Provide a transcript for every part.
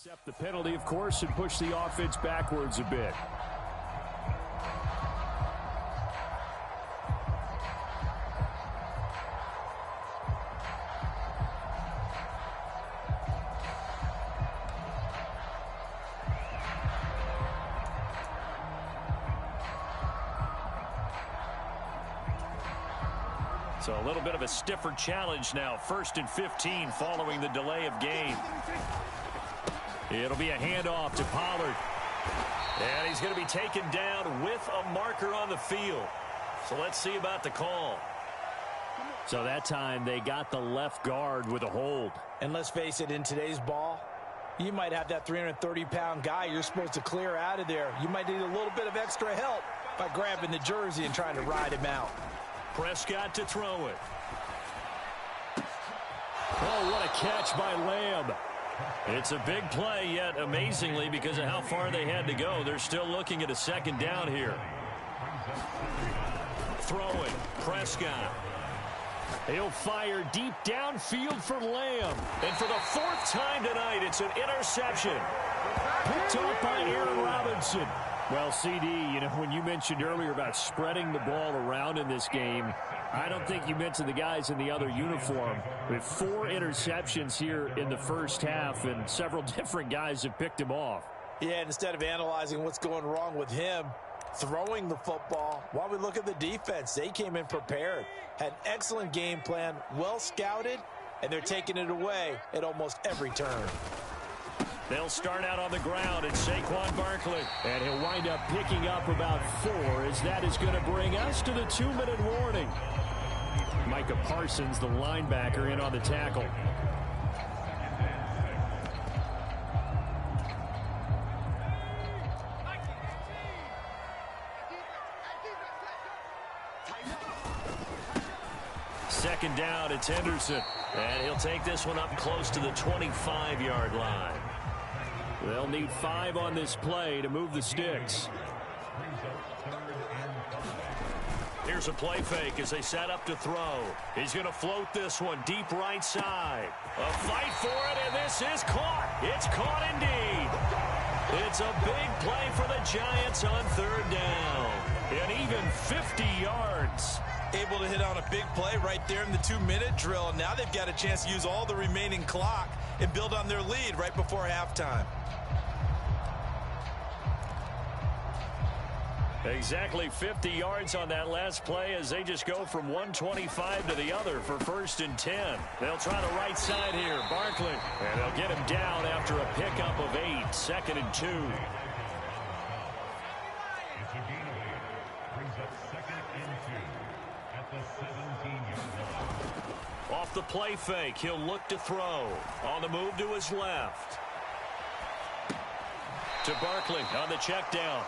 Accept the penalty, of course, and push the offense backwards a bit. So a little bit of a stiffer challenge now. 1st and 15 following the delay of game. It'll be a handoff to Pollard. And he's going to be taken down with a marker on the field. So let's see about the call. So that time they got the left guard with a hold. And let's face it, in today's ball, you might have that 330-pound guy you're supposed to clear out of there. You might need a little bit of extra help by grabbing the jersey and trying to ride him out. Prescott to throw it. Oh, what a catch by Lamb. It's a big play, yet amazingly, because of how far they had to go, they're still looking at a 2nd down here. Throwing, Prescott. He'll fire deep downfield for Lamb. And for the 4th time tonight, it's an interception. Picked up by Aaron Robinson. Well, CD, when you mentioned earlier about spreading the ball around in this game, I don't think you mentioned the guys in the other uniform. With 4 interceptions here in the first half, and several different guys have picked him off. Yeah, and instead of analyzing what's going wrong with him, throwing the football, while we look at the defense, they came in prepared, had an excellent game plan, well scouted, and they're taking it away at almost every turn. They'll start out on the ground, and Saquon Barkley. And he'll wind up picking up about 4, as that is going to bring us to the 2-minute warning. Micah Parsons, the linebacker, in on the tackle. Second down, it's Henderson. And he'll take this one up close to the 25-yard line. They'll need 5 on this play to move the sticks. Here's a play fake as they set up to throw. He's going to float this one deep right side. A fight for it, and this is caught. It's caught indeed. It's a big play for the Giants on 3rd down. And even 50 yards. Able to hit on a big play right there in the 2-minute drill. And now they've got a chance to use all the remaining clock and build on their lead right before halftime. Exactly 50 yards on that last play as they just go from 125 to the other for 1st and 10. They'll try the right side here. Barkley. And they'll get him down after a pickup of 8. 2nd and 2. Off the play fake, he'll look to throw. On the move to his left. To Barkley on the check down.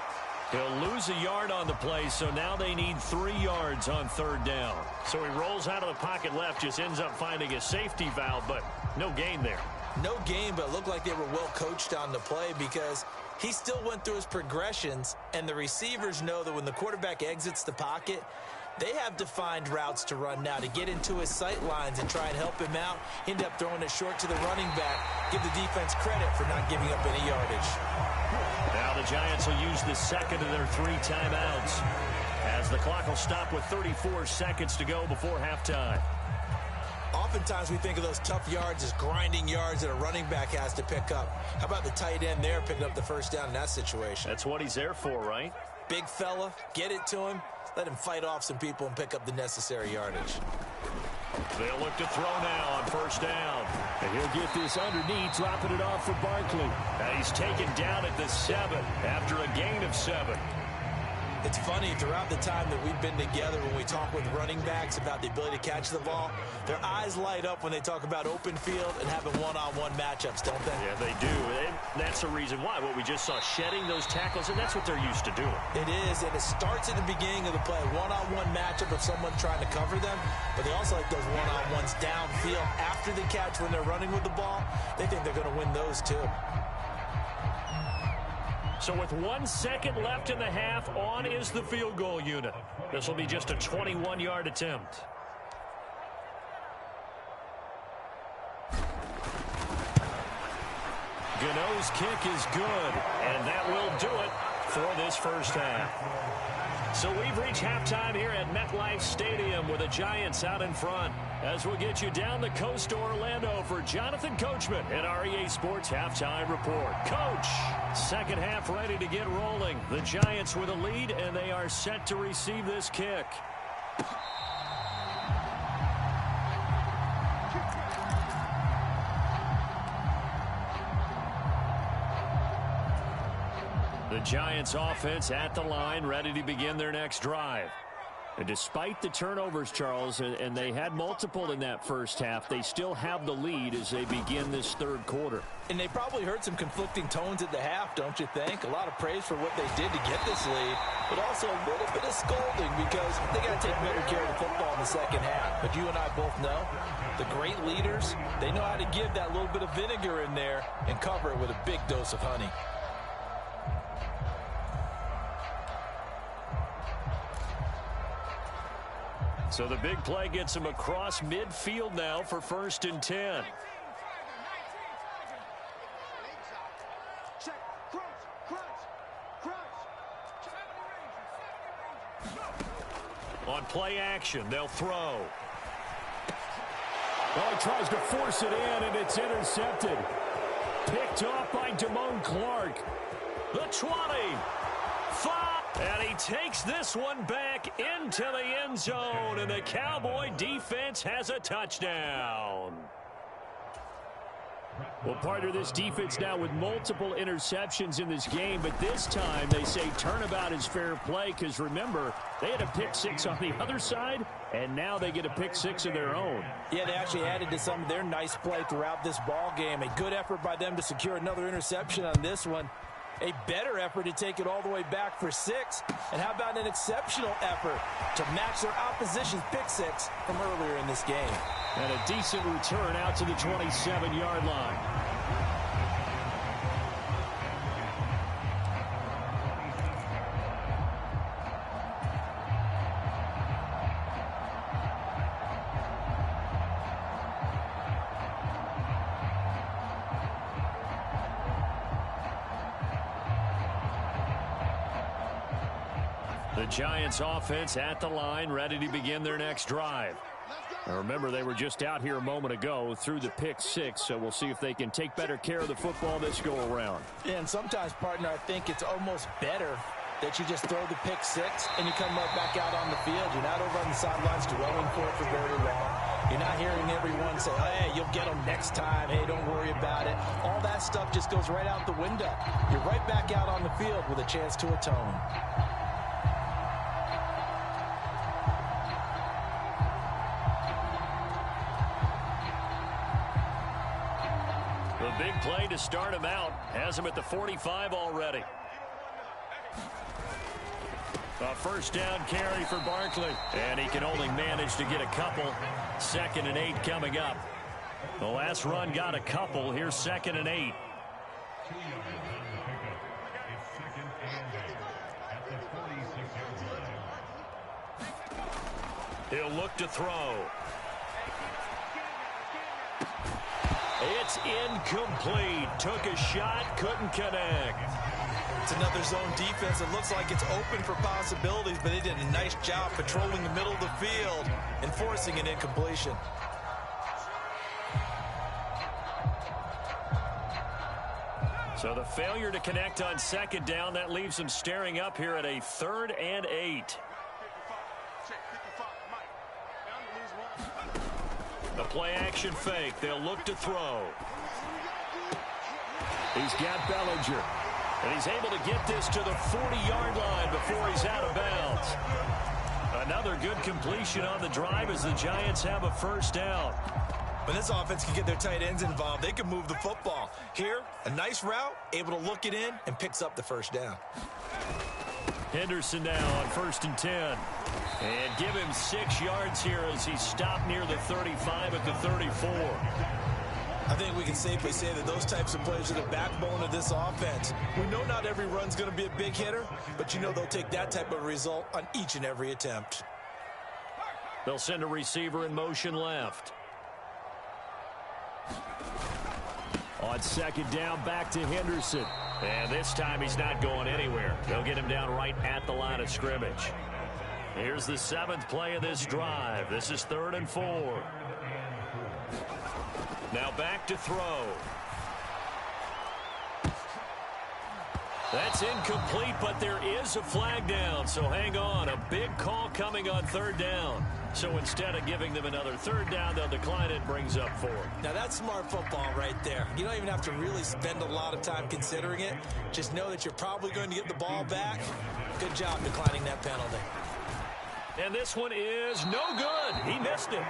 He'll lose a yard on the play, so now they need 3 yards on 3rd down. So he rolls out of the pocket left, just ends up finding a safety valve, but no gain there. No gain, but it looked like they were well coached on the play because he still went through his progressions, and the receivers know that when the quarterback exits the pocket, they have defined routes to run now to get into his sight lines and try and help him out. End up throwing it short to the running back. Give the defense credit for not giving up any yardage. Now the Giants will use the 2nd of their 3 timeouts as the clock will stop with 34 seconds to go before halftime. Oftentimes we think of those tough yards as grinding yards that a running back has to pick up. How about the tight end there picking up the 1st down in that situation? That's what he's there for, right? Big fella, get it to him. Let him fight off some people and pick up the necessary yardage. They'll look to throw now on 1st down. And he'll get this underneath, dropping it off for Barkley. And he's taken down at the 7 after a gain of 7. It's funny, throughout the time that we've been together, when we talk with running backs about the ability to catch the ball, their eyes light up when they talk about open field and having one-on-one matchups, don't they? Yeah, they do. And that's the reason why. What we just saw, shedding those tackles, and that's what they're used to doing. It is, and it starts at the beginning of the play. One-on-one matchup of someone trying to cover them, but they also like those one-on-ones downfield after the catch when they're running with the ball. They think they're going to win those too. So with 1 second left in the half, on is the field goal unit. This will be just a 21-yard attempt. Gano's kick is good, and that will do it for this first half. So we've reached halftime here at MetLife Stadium with the Giants out in front. As we'll get you down the coast to Orlando for Jonathan Coachman at our EA Sports Halftime Report. Coach, second half ready to get rolling. The Giants with a lead, and they are set to receive this kick. The Giants offense at the line, ready to begin their next drive. And despite the turnovers, Charles, and they had multiple in that first half, they still have the lead as they begin this third quarter. And they probably heard some conflicting tones at the half, don't you think? A lot of praise for what they did to get this lead, but also a little bit of scolding because they got to take better care of the football in the second half. But you and I both know the great leaders, they know how to give that little bit of vinegar in there and cover it with a big dose of honey. So the big play gets him across midfield now for 1st and 10. On play action, they'll throw. Well, he tries to force it in, and it's intercepted. Picked off by Damone Clark. The 20. 5. And he takes this one back into the end zone, and the Cowboy defense has a touchdown. Well, partner, this defense now with multiple interceptions in this game, but this time they say turnabout is fair play because, remember, they had a pick six on the other side, and now they get a pick six of their own. Yeah, they actually added to some of their nice play throughout this ball game. A good effort by them to secure another interception on this one. A better effort to take it all the way back for 6. And how about an exceptional effort to match their opposition's pick six from earlier in this game. And a decent return out to the 27-yard line. The Giants offense at the line, ready to begin their next drive. Now remember, they were just out here a moment ago through the pick six, so we'll see if they can take better care of the football this go around. Yeah, and sometimes, partner, I think it's almost better that you just throw the pick six and you come right back out on the field. You're not over on the sidelines dwelling for it for very long. You're not hearing everyone say, hey, you'll get them next time. Hey, don't worry about it. All that stuff just goes right out the window. You're right back out on the field with a chance to atone. Big play to start him out. Has him at the 45 already. A first down carry for Barkley. And he can only manage to get a couple. 2nd and 8 coming up. The last run got a couple. Here's 2nd and 8. He'll look to throw. It's incomplete. Took a shot, couldn't connect. It's another zone defense. It looks like it's open for possibilities, but they did a nice job patrolling the middle of the field and forcing an incompletion. So the failure to connect on 2nd down, that leaves them staring up here at a 3rd and 8. The play-action fake. They'll look to throw. He's got Bellinger. And he's able to get this to the 40-yard line before he's out of bounds. Another good completion on the drive as the Giants have a first down. When this offense can get their tight ends involved, they can move the football. Here, a nice route, able to look it in, and picks up the first down. Henderson now on 1st and 10. And give him 6 yards here as he stopped near the 35 at the 34. I think we can safely say that those types of plays are the backbone of this offense. We know not every run's going to be a big hitter, but you know they'll take that type of result on each and every attempt. They'll send a receiver in motion left. On second down, back to Henderson. And this time he's not going anywhere. They'll get him down right at the line of scrimmage. Here's the 7th play of this drive. This is 3rd and 4. Now back to throw. That's incomplete, but there is a flag down, so hang on. A big call coming on 3rd down. So instead of giving them another 3rd down, they'll decline it, brings up 4. Now that's smart football right there. You don't even have to really spend a lot of time considering it. Just know that you're probably going to get the ball back. Good job declining that penalty. And this one is no good. He missed it.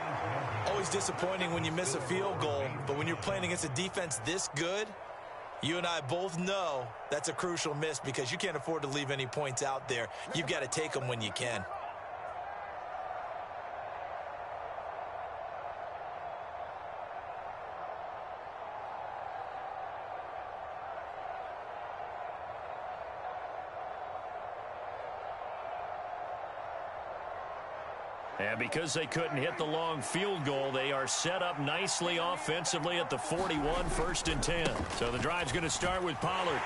Always disappointing when you miss a field goal, but when you're playing against a defense this good, you and I both know that's a crucial miss because you can't afford to leave any points out there. You've got to take them when you can. And because they couldn't hit the long field goal, they are set up nicely offensively at the 41, 1st and 10. So the drive's going to start with Pollard.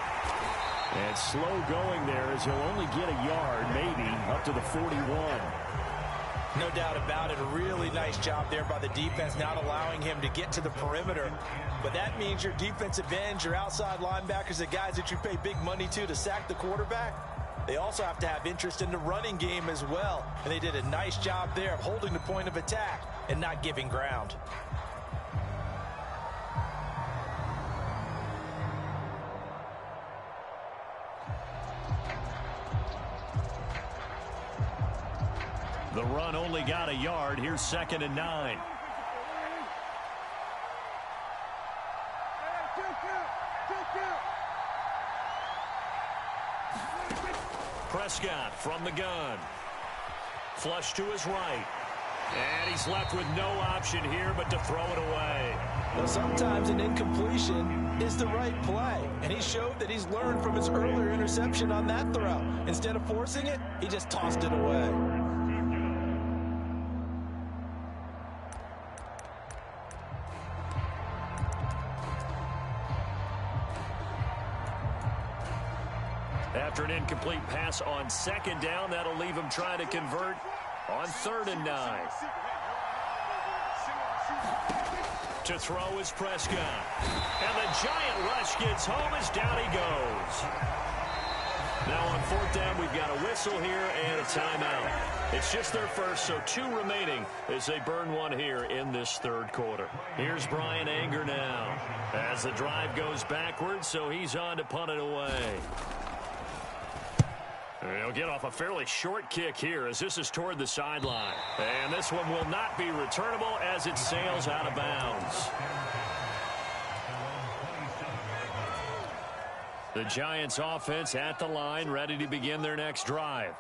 And slow going there as he'll only get a yard, maybe, up to the 41. No doubt about it. A really nice job there by the defense, not allowing him to get to the perimeter. But that means your defensive ends, your outside linebackers, the guys that you pay big money to sack the quarterback, they also have to have interest in the running game as well. And they did a nice job there of holding the point of attack and not giving ground. The run only got a yard. Here's 2nd and 9. Prescott from the gun. Flush to his right. And he's left with no option here but to throw it away. Well, sometimes an incompletion is the right play. And he showed that he's learned from his earlier interception on that throw. Instead of forcing it, he just tossed it away. After an incomplete pass on 2nd down, that'll leave him trying to convert on 3rd and 9. To throw is Prescott. And the giant rush gets home as down he goes. Now on 4th down, we've got a whistle here and a timeout. It's just their first, so 2 remaining as they burn one here in this 3rd quarter. Here's Brian Anger now as the drive goes backwards, so he's on to punt it away. He'll get off a fairly short kick here as this is toward the sideline. And this one will not be returnable as it sails out of bounds. The Giants offense at the line, ready to begin their next drive.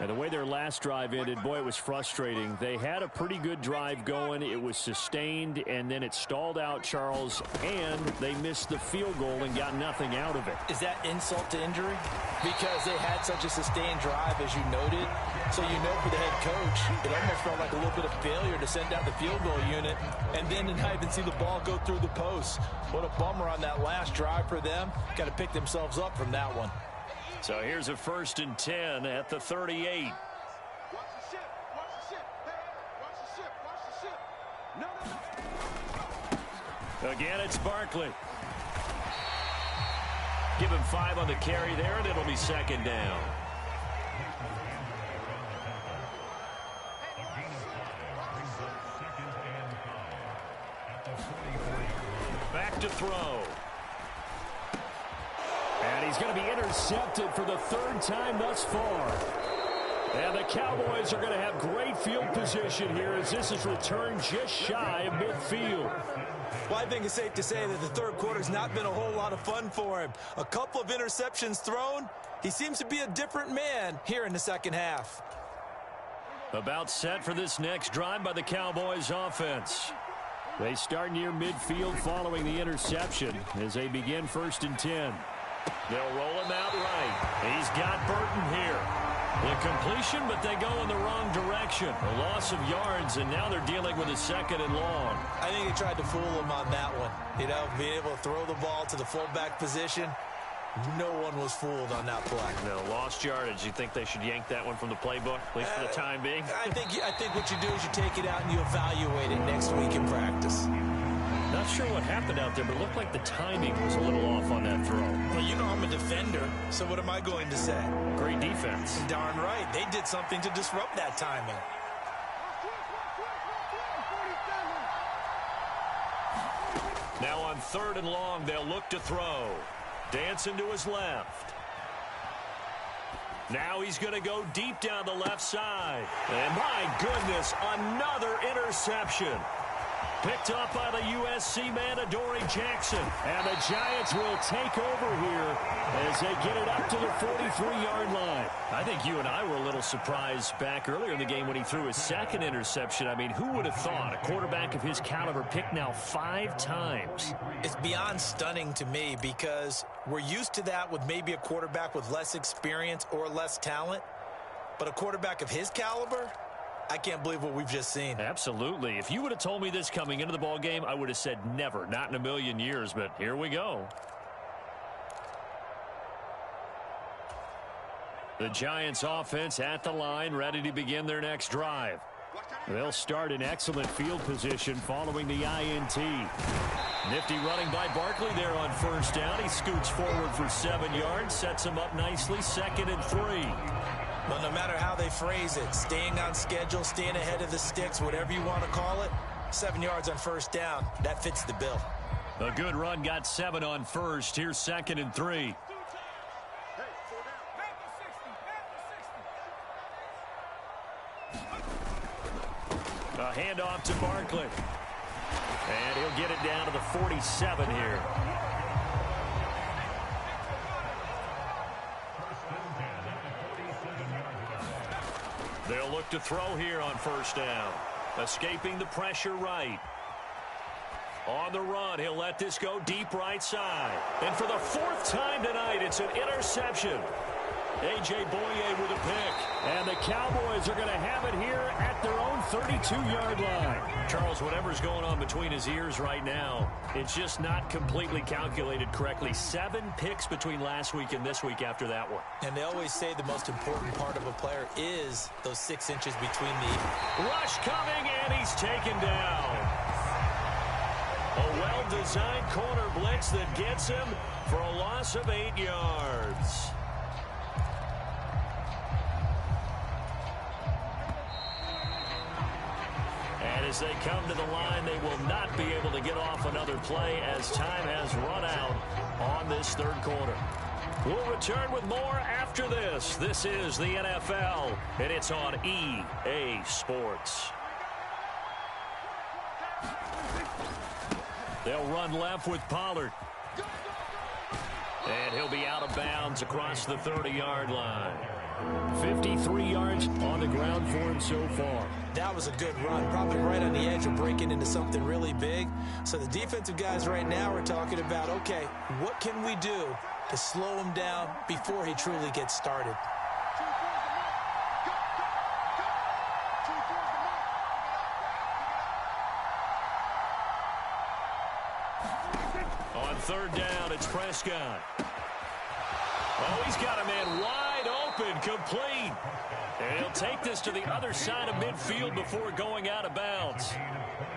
And the way their last drive ended, boy, it was frustrating. They had a pretty good drive going. It was sustained, and then it stalled out, Charles, and they missed the field goal and got nothing out of it. Is that insult to injury? Because they had such a sustained drive, as you noted. So you know for the head coach, it almost felt like a little bit of failure to send out the field goal unit and then to not even see the ball go through the post. What a bummer on that last drive for them. Got to pick themselves up from that one. So here's a 1st and 10 at the 38. Again, it's Barkley. Give him 5 on the carry there, and it'll be 2nd down. Back to throw. And he's going to be intercepted for the 3rd time thus far. And the Cowboys are going to have great field position here as this is returned just shy of midfield. Well, I think it's safe to say that the 3rd quarter's not been a whole lot of fun for him. A couple of interceptions thrown. He seems to be a different man here in the 2nd half. About set for this next drive by the Cowboys offense. They start near midfield following the interception as they begin 1st and 10. They'll roll him out right. He's got Burton here. The completion, but they go in the wrong direction. A loss of yards, and now they're dealing with a 2nd and long. I think they tried to fool him on that one. You know, being able to throw the ball to the fullback position. No one was fooled on that play. No, lost yardage. You think they should yank that one from the playbook, at least for the time being? I think what you do is you take it out and you evaluate it next week in practice. Not sure what happened out there, but it looked like the timing was a little off on that throw. Well, you know I'm a defender, so what am I going to say? Great defense. Darn right. They did something to disrupt that timing. Now on 3rd and long, they'll look to throw. Dancing to his left. Now he's going to go deep down the left side. And my goodness, another interception. Picked up by the USC man, Adoree Jackson. And the Giants will take over here as they get it up to the 43-yard line. I think you and I were a little surprised back earlier in the game when he threw his 2nd interception. I mean, who would have thought a quarterback of his caliber picked now 5 times? It's beyond stunning to me because we're used to that with maybe a quarterback with less experience or less talent. But a quarterback of his caliber, I can't believe what we've just seen. Absolutely. If you would have told me this coming into the ball game, I would have said never, not in a million years, but here we go. The Giants offense at the line, ready to begin their next drive. They'll start in excellent field position following the INT. Nifty running by Barkley there on 1st down. He scoots forward for 7 yards, sets him up nicely, 2nd and 3. Well, no matter how they phrase it, staying on schedule, staying ahead of the sticks, whatever you want to call it, 7 yards on 1st down, that fits the bill. A good run, got 7 on 1st. Here's 2nd and 3. A handoff to Barkley. And he'll get it down to the 47 here. They'll look to throw here on 1st down. Escaping the pressure right. On the run, he'll let this go deep right side. And for the 4th time tonight, it's an interception. A.J. Boye with a pick. And the Cowboys are going to have it here at their own 32-yard line. Charles, whatever's going on between his ears right now, it's just not completely calculated correctly. 7 picks between last week and this week after that one. And they always say the most important part of a player is those 6 inches between the... Rush coming, and he's taken down. A well-designed corner blitz that gets him for a loss of 8 yards. And as they come to the line, they will not be able to get off another play as time has run out on this 3rd quarter. We'll return with more after this. This is the NFL, and it's on EA Sports. They'll run left with Pollard. And he'll be out of bounds across the 30-yard line. 53 yards on the ground for him so far. That was a good run, probably right on the edge of breaking into something really big. So the defensive guys right now are talking about, okay, what can we do to slow him down before he truly gets started? On 3rd down, it's Prescott. Oh, he's got a man wide open, complete. And he'll take this to the other side of midfield before going out of bounds.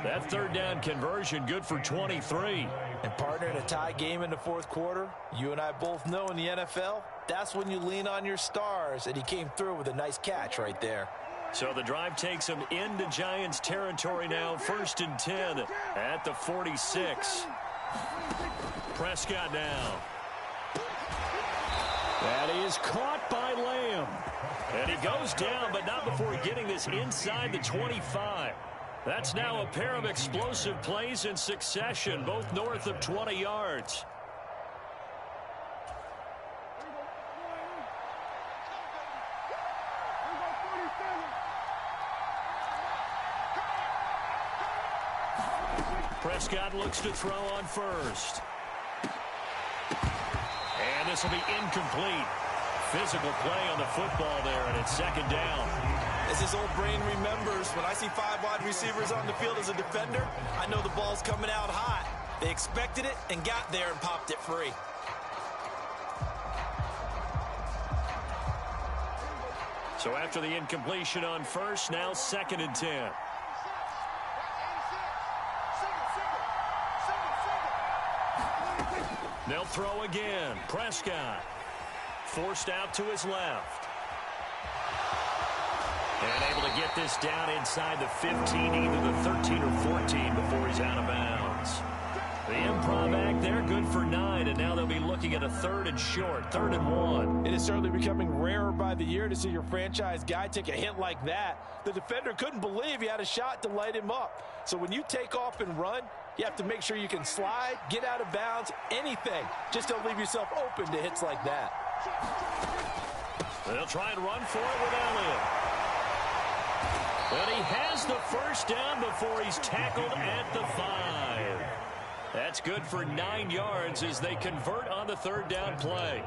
That 3rd down conversion good for 23. And partner, in a tie game in the 4th quarter, you and I both know in the NFL, that's when you lean on your stars, and he came through with a nice catch right there. So the drive takes him into Giants territory now, 1st and 10 at the 46. Prescott now. That is caught by Lamb. And he goes down, but not before getting this inside the 25. That's now a pair of explosive plays in succession, both north of 20 yards. Prescott looks to throw on 1st. And this will be incomplete. physical play on the football there, and it's second down. As his old brain remembers, when I see 5 wide receivers on the field as a defender, I know the ball's coming out hot. They expected it and got there and popped it free. So after the incompletion on first, now 2nd and 10. They'll throw again. Prescott forced out to his left. And able to get this down inside the 15, either the 13 or 14 before he's out of bounds. The improv act there, good for 9, and now they'll be looking at a 3rd and short, 3rd and 1. It is certainly becoming rarer by the year to see your franchise guy take a hit like that. The defender couldn't believe he had a shot to light him up. So when you take off and run, you have to make sure you can slide, get out of bounds, anything. Just don't leave yourself open to hits like that. They'll try and run for it with Elliott. But he has the first down before he's tackled at the 5. That's good for 9 yards as they convert on the 3rd down play.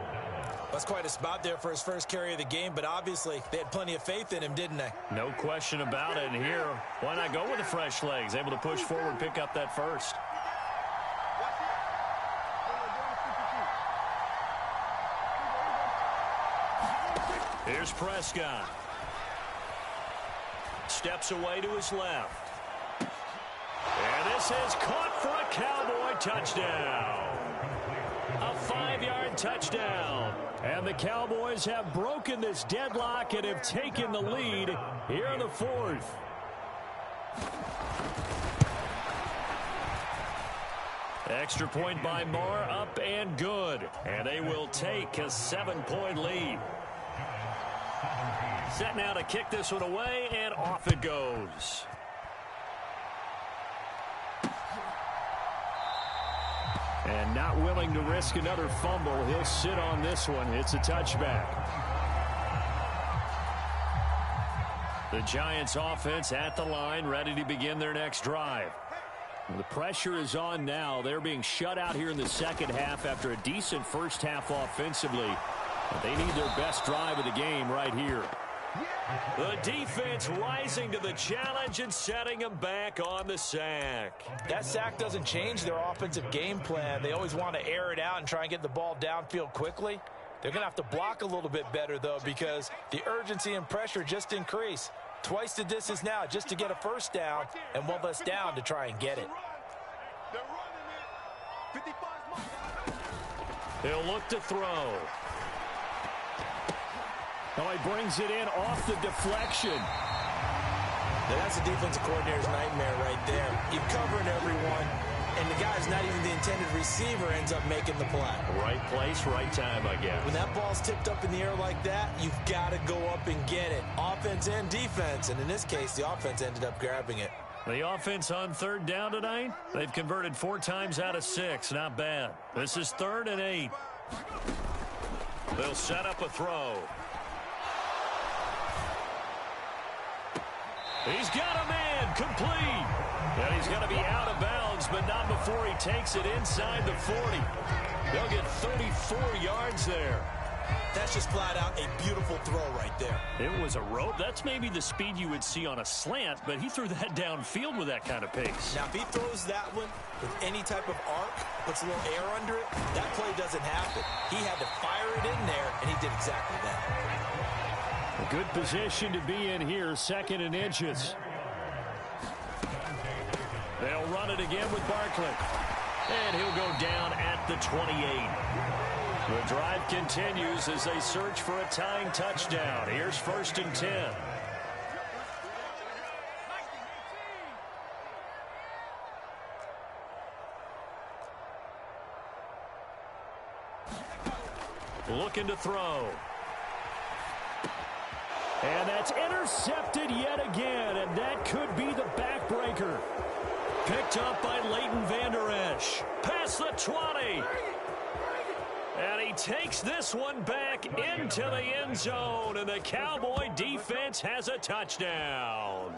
That's quite a spot there for his first carry of the game, but obviously they had plenty of faith in him, didn't they? No question about it. And here, why not go with the fresh legs? Able to push forward, pick up that first. Here's Prescott. Steps away to his left. And this is caught for a Cowboy touchdown. A 5-yard touchdown. And the Cowboys have broken this deadlock and have taken the lead here in the 4th. Extra point by Marr, up and good. And they will take a 7-point lead. Set now to kick this one away, and off it goes. And not willing to risk another fumble, he'll sit on this one. It's a touchback. The Giants offense at the line, ready to begin their next drive. The pressure is on now. They're being shut out here in the second half after a decent first half offensively. But they need their best drive of the game right here. The defense rising to the challenge and setting them back on the sack. That sack doesn't change their offensive game plan. They always want to air it out and try and get the ball downfield quickly. They're going to have to block a little bit better, though, because the urgency and pressure just increase. Twice the distance now just to get a first down, and one less down to try and get it. He'll look to throw. Oh, he brings it in off the deflection. That's the defensive coordinator's nightmare right there. You're covering everyone, and the guy's not even the intended receiver ends up making the play. Right place, right time, I guess. When that ball's tipped up in the air like that, you've got to go up and get it. Offense and defense, and in this case, the offense ended up grabbing it. The offense on 3rd down tonight, they've converted 4 times out of 6. Not bad. This is 3rd and 8. They'll set up a throw. He's got a man, complete. And he's going to be out of bounds, but not before he takes it inside the 40. They'll get 34 yards there. That's just flat out a beautiful throw right there. It was a rope. That's maybe the speed you would see on a slant, but he threw that downfield with that kind of pace. Now, if he throws that one with any type of arc, puts a little air under it, that play doesn't happen. He had to fire it in there, and he did exactly that. A good position to be in here, 2nd and inches. They'll run it again with Barkley. And he'll go down at the 28. The drive continues as they search for a tying touchdown. Here's 1st and 10. Looking to throw. And that's intercepted yet again, and that could be the backbreaker. Picked up by Leighton Vander Esch. Past the 20. And he takes this one back into the end zone, and the Cowboy defense has a touchdown.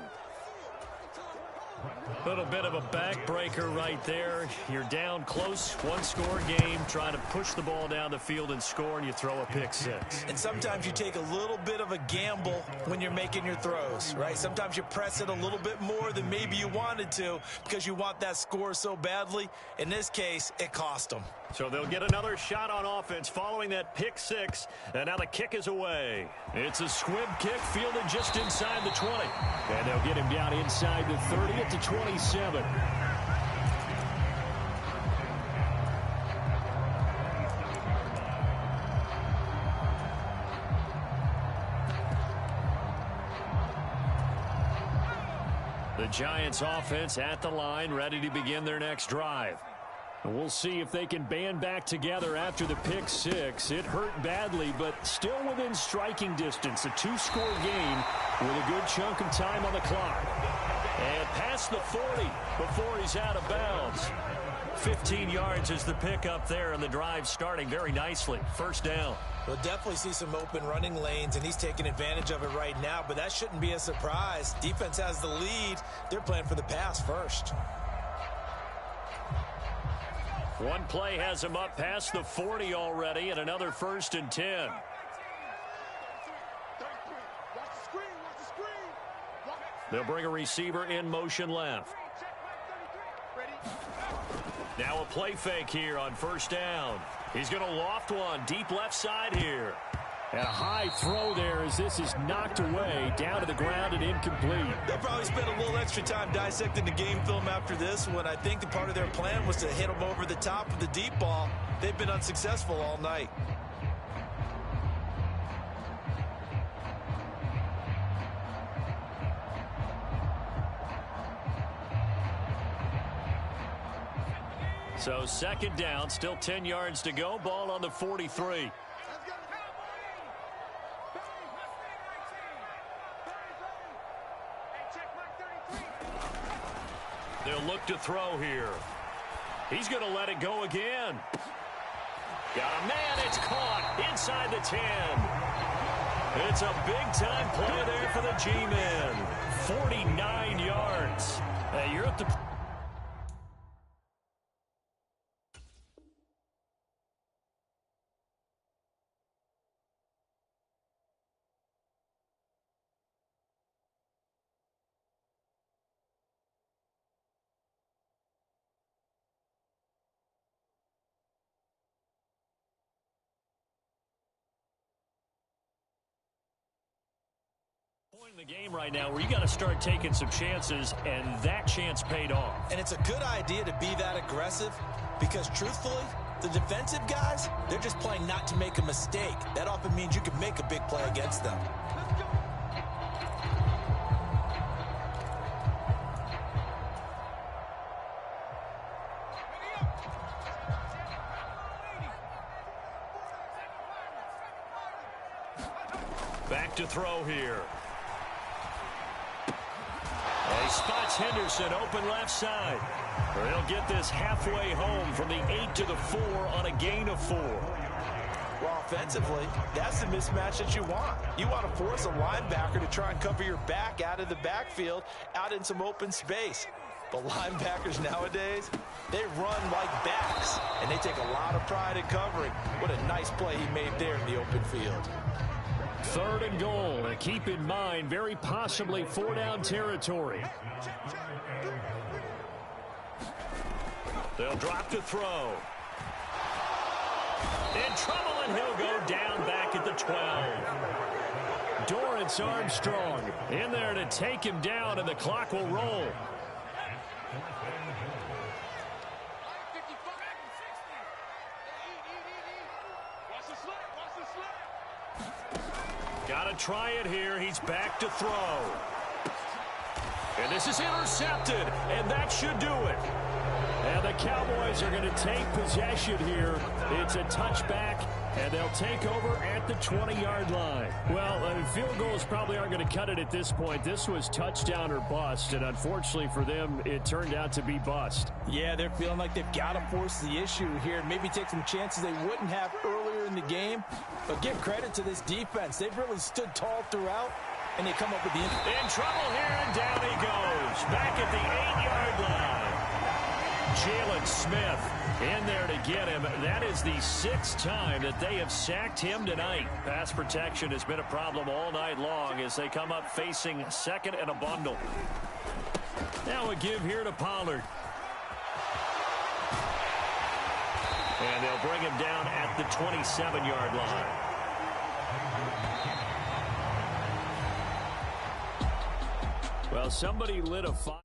Little bit of a backbreaker right there. You're down close, one-score game, trying to push the ball down the field and score, and you throw a pick six. And sometimes you take a little bit of a gamble when you're making your throws, right? Sometimes you press it a little bit more than maybe you wanted to because you want that score so badly. In this case, it cost them. So they'll get another shot on offense following that pick six, and now the kick is away. It's a squib kick fielded just inside the 20. And they'll get him down inside the 30 at the 27. The Giants offense at the line, ready to begin their next drive. And we'll see if they can band back together after the pick six. It hurt badly, but still within striking distance. A two-score game with a good chunk of time on the clock. And past the 40 before he's out of bounds. 15 yards is the pickup there, and the drive starting very nicely. First down. We'll definitely see some open running lanes, and he's taking advantage of it right now, but that shouldn't be a surprise. Defense has the lead. They're playing for the pass first. One play has him up past the 40 already, and another 1st and 10. They'll bring a receiver in motion left. Now a play fake here on first down. He's going to loft one deep left side here. And a high throw there as this is knocked away, down to the ground and incomplete. They'll probably spend a little extra time dissecting the game film after this one. I think the part of their plan was to hit him over the top of the deep ball. They've been unsuccessful all night. So second down, still 10 yards to go. Ball on the 43. They'll look to throw here. He's going to let it go again. Got a man. It's caught inside the 10. It's a big-time play there for the G-men. 49 yards. Hey, you're at the... in the game right now where you got to start taking some chances, and that chance paid off. And it's a good idea to be that aggressive because, truthfully, the defensive guys, they're just playing not to make a mistake. That often means you can make a big play against them. Back to throw here. He spots Henderson open left side. They'll get this halfway home from the 8 to the 4 on a gain of 4. Well, offensively, that's the mismatch that you want. You want to force a linebacker to try and cover your back out of the backfield, out in some open space. But linebackers nowadays, they run like backs, and they take a lot of pride in covering. What a nice play he made there in the open field. 3rd and goal, and keep in mind, very possibly 4-down territory. They'll drop to throw. In trouble, and he'll go down back at the 12. Dorrance Armstrong in there to take him down, and the clock will roll. Got to try it here. He's back to throw. And this is intercepted, and that should do it. And the Cowboys are going to take possession here. It's a touchback, and they'll take over at the 20-yard line. Well, field goals probably aren't going to cut it at this point. This was touchdown or bust, and unfortunately for them, it turned out to be bust. Yeah, they're feeling like they've got to force the issue here, maybe take some chances they wouldn't have earlier in the game. But give credit to this defense. They've really stood tall throughout, And they come up with the... In trouble here, and down he goes. Back at the 8-yard line. Jalen Smith in there to get him. That is the 6th time that they have sacked him tonight. Pass protection has been a problem all night long as they come up facing second and a bundle. Now a give here to Pollard. And they'll bring him down at the 27-yard line. Well, somebody lit a fire.